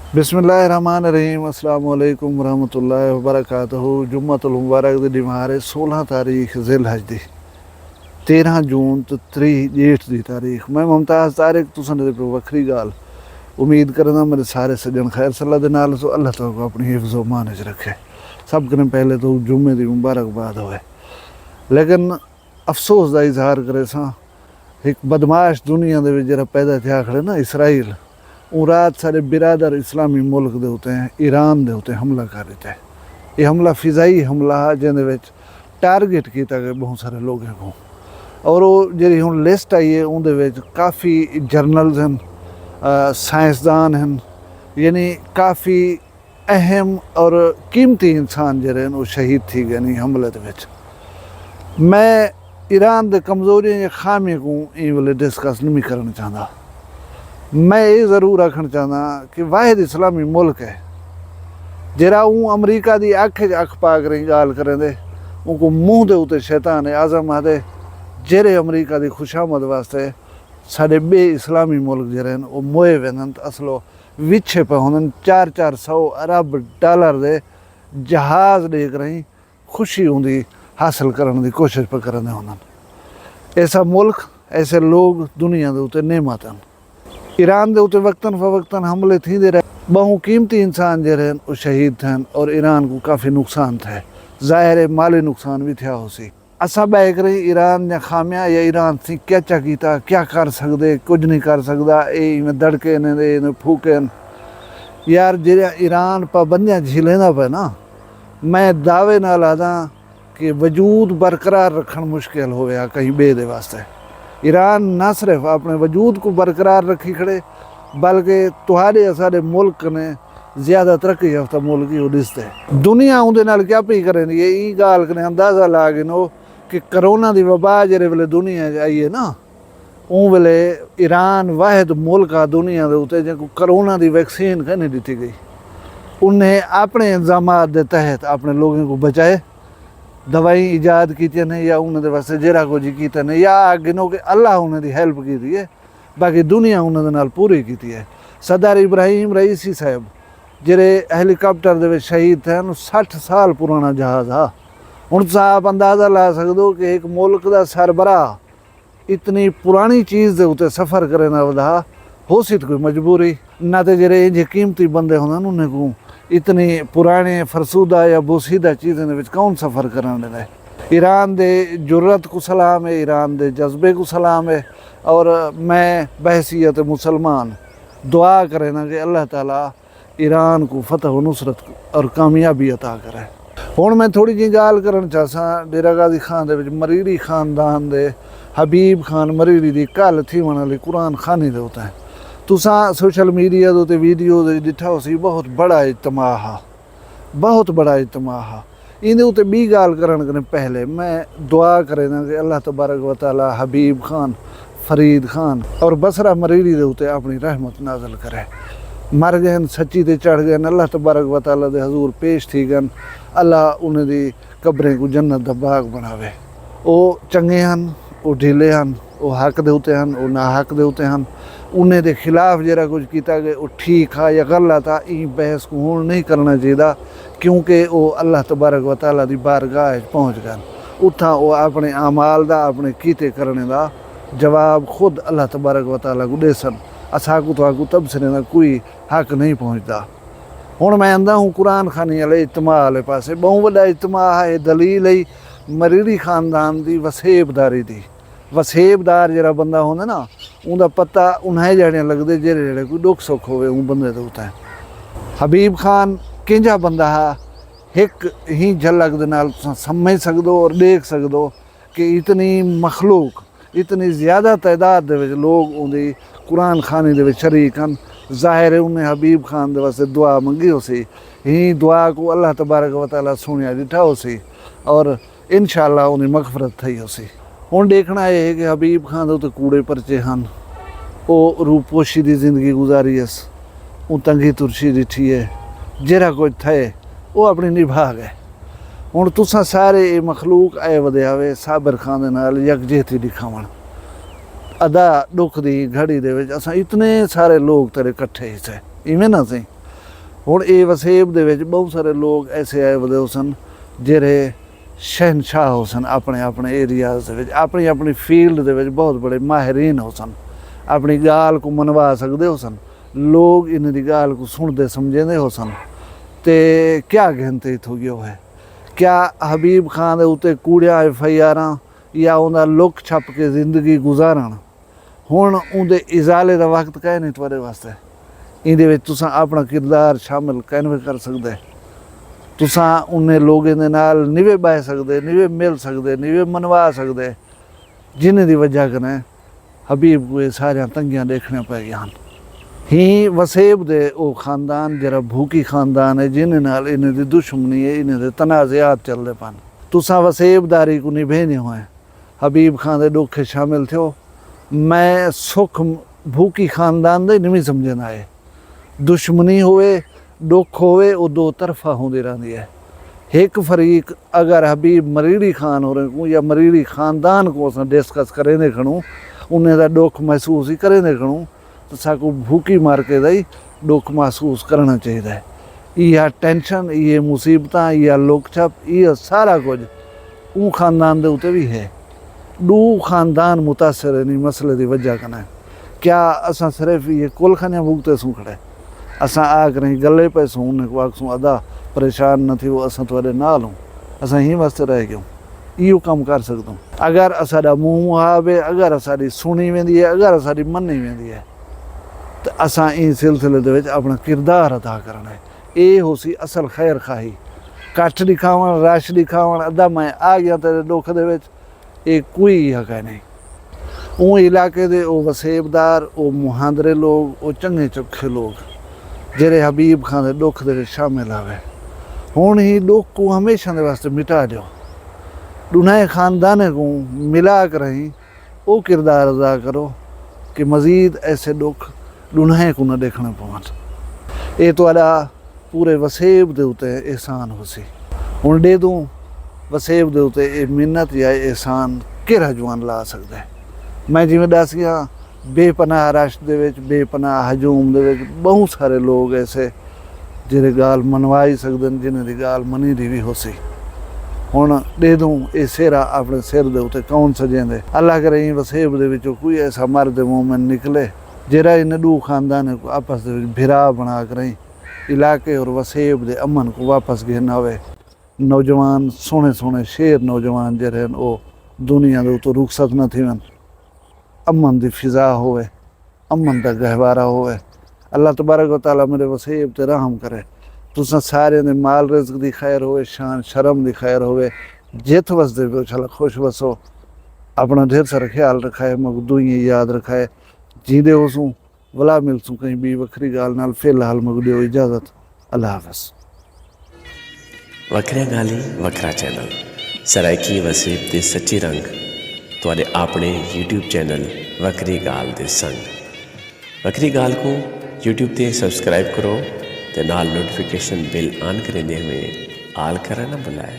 बिस्मिल्लाहिर्रहमानिर्रहीम अस्सलाम वालेकुम रहमतुल्लाहि व बरकातहू। जुम्मतुल मुबारक दी डिमार 16 तारीख ज़िलहज दी 13 जून तो 3 जेठ दी तारीख। मैं मुमताज़ तारिक तुसां दे पे वखरी गाल उम्मीद करना मेरे सारे सज्जन खैर सलाह दे नाल सो अल्लाह ताला अपनी हिफ्ज़ व मान च रखे। सब कने पहले तो जुम्मे दी मुबारकबाद होए, लेकिन अफसोस का इजहार करे सां एक बदमाश दुनिया दे विच जिहड़ा पैदा थिया खड़े ना इसराइल, वो रात सारे बिरादर इस्लामी मुल्क दे होते हैं ईरान दे होते हमला कर दिता है। ये हमला फिजाई हमला है जिहदे विच टारगेट किया गया बहुत सारे लोगों को। और वो जी हुण लिस्ट आई है उहदे विच काफ़ी जर्नल्स हैं, साइंसदान हैं, यानी काफ़ी अहम और कीमती इंसान जिहड़े वो शहीद थी गए नहीं हमले दे विच। मैं ईरान दे कमज़ोरियां या खामियां को इन वेले डिस्कस नहीं करना चाहता। मैं ये ज़रूर आखना चाहता कि वाहिद इस्लामी मुल्क है जरा ऊँ अमरीका की अख अख पा कर गाल करें दे उनको मूँह के उत्ते शैतान आज़म आदे जेरे अमरीका की खुशामद वास्ते साढ़े बे इस्लामी मुल्क जरे वो मोए वेंदन असलो विछे पे होंदन 400 अरब डॉलर दे जहाज़ देख रही खुशी होंगी हासिल करने की कोशिश पे करने होंदन। ऐसा मुल्क ऐसे लोग दुनिया के उत्ते नेमत हैं। ईरान के उत्ते वक्तन फ़वक्तन हमले थींदे रहे, बहु कीमती इंसान जरे वो शहीद थियन और ईरान को काफ़ी नुकसान थे। ज़ाहिर है माली नुकसान भी थिया होसी। असां बैक रही ईरान या खामिया या ईरान थी क्या कीता क्या कर सकते, कुछ नहीं कर सकता, ये दड़के ने दे इन्हें फूके यार जे ईरान पाबंदियां झीलेंदा पे ना, मैं दावे नाल आदा कि वजूद बरकरार रखना मुश्किल होया कहीं बे दे वास्ते। ईरान ना सिर्फ अपने वजूद को बरकरार रखी खड़े बल्कि तुहारे असारे मुल्क ने ज़्यादा तरक्की याफ्ता मुल्क ही दिसते दुनिया उहदे नाल क्या पई करें। ये गाल कने अंदाज़ा ला गिनो कि करोना की वबा जेरे वेले दुनिया आई है ना, उन वेले ईरान वाहिद मुल्क आ दुनिया के उत्ते जो करोना की वैक्सीन कहने दी गई। उन्हें अपने इल्ज़ामात के तहत अपने लोगों को बचाए, दवाई ईजाद की ने या उन्होंने वास्ते जरा कुछ किया ने या गिनो कि अल्लाह उन्होंने हेल्प की है, बाकी दुनिया उन्होंने नाल पूरी की है। सरदार इब्राहिम रईसी साहब जेरे हैलीकॉप्टर दे शहीद थे 60 साल पुराना जहाज़ हा। हुण आप अंदाज़ा ला सकते हो कि एक मुल्क का सरबराह इतनी पुरानी चीज़ के उत्ते सफ़र करे ना वधा हो सी कोई मजबूरी ना, तो जेरे इंजे कीमती बंदे होंदे उन्हें को इतनी पुराने फरसूदा या बोसीदा चीज़ें विच कौन सफ़र करने दे। ईरान दे जुर्रत को सलाम है, ईरान दे जज्बे को सलाम है। और मैं बहसीत मुसलमान दुआ करे ना कि अल्लाह ताला ईरान को फतह व नुसरत और कामयाबी अता करे। हुण मैं थोड़ी जी गाल करन चाहसा डेरा गाजी खान दे विच मरीरी खानदान दे हबीब खान मरीरी दी कल थीवण वाली कुरान खानी दे उत्ते तुसां सोशल मीडिया दे वीडियो दिठा उसी बहुत बड़ा इज्तमा हा, बहुत बड़ा इज्तमा हा। इहदे उत्ते बी गाल करन कने पहले मैं दुआ करे ना कि अल्लाह तबारक व तआला हबीब खान फरीद खान और बसरा मरीरी दे उत्ते अपनी रहमत नाज़िल करे। मर गए सच्ची ते चढ़ गए, अल्लाह तबारक व तआला दे हजूर पेश थी गए। अल्लाह उन्हें दी कब्रें को जन्नत दा बाग बनावे। वो चंगे हैं, वो ढीले हैं, वो हक दे उत्ते हैं, वो ना हक दे उत्ते हैं। उन्हें दे खिलाफ जरा कुछ किया गया वो ठीक है या गलत है, ई बहस को हुण नहीं करना चाहिए, क्योंकि वो अल्लाह तबारक व तआला दी बारगाह पहुँच गए। उत्थां वो अपने अमाल दा अपने कीते करने का जवाब खुद अल्लाह तबारक व तआला को देसन। असाकू तुहाकू तबसरे का कोई हक नहीं पहुँचता। हुण मैं आंदा हूँ कुरान खानी वाले इज्तमा वाले पासे बहुत वड्डा इज्तमा है। दलील है मरीरी खानदान की वसेबदारी की। वसेबदार जरा बंदा होंदा ना उनका पता उन्हें जड़े लगते जेरे जेरे कोई दुख सुख होवे उन बंदे दे उत्ते। हबीब खान किंजा बंदा हा एक ही झलक दे नाल समझ सकदो और देख सकदो कि इतनी मखलूक इतनी ज़्यादा तादाद दे विच लोग उनकी कुरान खानी दे विच शरीक हैं। ज़ाहिर है उन्हें हबीब खान दे वास्ते दुआ मंगी हो सी, ही दुआ को अल्लाह तबारक व तआला सुनिया दिठा हो सी और इंशाअल्लाह उन्हें मगफरत थी हो सी। हुण देखना यह है कि हबीब खान दे उत्ते कूड़े परचे हैं, वो रूपोशी की जिंदगी गुजारी है, वो तंगी तुरशी दिठी है, जरा कुछ थे वो अपनी निभा गए। हुण तुसां सारे ये मखलूक आए वधे आवे साबिर खान दे नाल यकजहती दिखावण अदा दुख की घड़ी दे विच असां इतने सारे लोग तेरे इकट्ठे ही थे, इवें ना सी ਹੁਣ ਇਹ ਵਸੇਬ ਦੇ ਵਿੱਚ ਬਹੁਤ ਸਾਰੇ ਲੋਕ ਐਸੇ ਆਏ ਵਦੇ ਸਨ ਜਿਹੜੇ शहनशाह हो सन अपने अपने एरियाज अपनी अपनी फील्ड दे विच बहुत बड़े माहिरीन हो सन अपनी गाल को मनवा सकते हो सन लोग इन्हां दी गाल को सुनते समझते हो सन ते क्या गिनती इत्थों गयो है क्या हबीब खान दे उत्ते कूड़ियां FIR या उहदा लुक छप के जिंदगी गुजारन हुण उहदे इजाले दा वक्त कहे नहीं तुहाडे वास्ते इहदे विच तुसां अपना किरदार शामिल कैनवे कर सकदे तुसां उन्हें लोगों के नाल निवे बह सकते निवे मिल सकते निवे मनवा सकते जिन्हें की वजह कने हबीब को ये सारिया तंगियां देखने पै गई ही वसेब दे ओ खानदान जरा भूखी खानदान है जिन्हें नाल इन्हें दी दुश्मनी है इन्हें दे तनाज़ात चलते पन तुसां वसेबदारी को निभे नहीं हुए हबीब खान दे दुख शामिल थो मैं सुख भूखी खानदान दे नहीं समझना है दुश्मनी होवे दुख होवे वो दो तरफा होती रहती है एक फरीक अगर हबीब मरीड़ी खान हो रहे को या मरीड़ी खानदान को अस डिस्कस करें देखणू उन्हें दा दुख महसूस ही करें देखणू तो साकू भूखी मार के दा ही दुख महसूस करना चाहिए यह टेंशन ये मुसीबत या लुक छप यह सारा कुछ ऊ खानदान दे उत्ते भी है दो खानदान मुतासर है नहीं मसले की वजह कने क्या असा सिर्फ ये कुल खाने भुगते सूं खड़े असां आ करें गले पे सूं उन्हें को आखसूं अदा परेशान न थी वो असां तुहाडे नाल हूँ असां ही वास्ते रह गयूं इहो कम कर सकदूं अगर असाडा मुंह मुहावे अगर असाडी सुनी वेंदी है अगर असाडी मन्नी वेंदी है तो असां इन सिलसिले दे विच अपना किरदार अदा करना है ये हो सी असल खैर खाही कट्ठ दिखावण रश दिखावण अदा मैं आ गया तेरे दुख दे विच ये कोई हक नहीं वो इलाके दे वो वसेबदार वो मुहांदरे लोग वो चंगे चोखे लोग जेरे हबीब खान दे दुख दे शामिल आवे हुण ही दुख को हमेशा दे वास्ते मिटा दो दुनाए खानदाने को मिला कर ही वो किरदार अदा करो कि मज़ीद ऐसे दुख दुनाए को न देखने पवन ये तुहाडा पूरे वसेब दे उत्ते एहसान हो सी हुण दे दूं वसेब दे उत्ते ये मिन्नत या एहसान किहड़ा जवान ला सकदा है मैं जिवें दस गया बेपनाह रश दे विच बेपनाह हजूम दे विच बहुत सारे लोग ऐसे जिहड़े गाल मनवा ही सकदे जिन्हां दी गाल मनी दी भी हो सी हुण दे दूं ये सेहरा अपने सिर दे उत्ते कौन सजेंदे अल्लाह करे वसेब दे विचों कोई ऐसा मर्द मोमिन निकले जिहड़ा इन दो खानदान को आपस दे विच भिरा बना कर इलाके और वसेब दे अमन को वापस घेरना होवे नौजवान सोहणे सोहणे शेर नौजवान जिहड़े वो दुनिया दे उत्तों रुखसत न थिवन अमन की फिजा होवे अमन का गहवारा होवे अल्लाह तबारक व तआला मेरे वसेब ते रहम करे तुसां सारे दे माल रिज़्क दी खैर होवे शान शर्म दी खैर होवे जित वसदे पियो चल खुश वसो अपना ढेर सारा ख्याल रखाए मग दुई याद रखाए जींदे होसूं वला मिलसूं कहीं भी वखरी गाल नाल फिलहाल मग दियो इजाज़त अल्लाह हाफ़िज़ वखरिया गाली वखरा चैनल सराइकी वसेब दे सच्चे रंग तुहाडे अपने YouTube चैनल वखरी गाल दे संग वखरी गाल को YouTube ते सब्सक्राइब करो ते नाल नोटिफिकेशन बिल ऑन करेंदे हुए आल करना न भुलाए।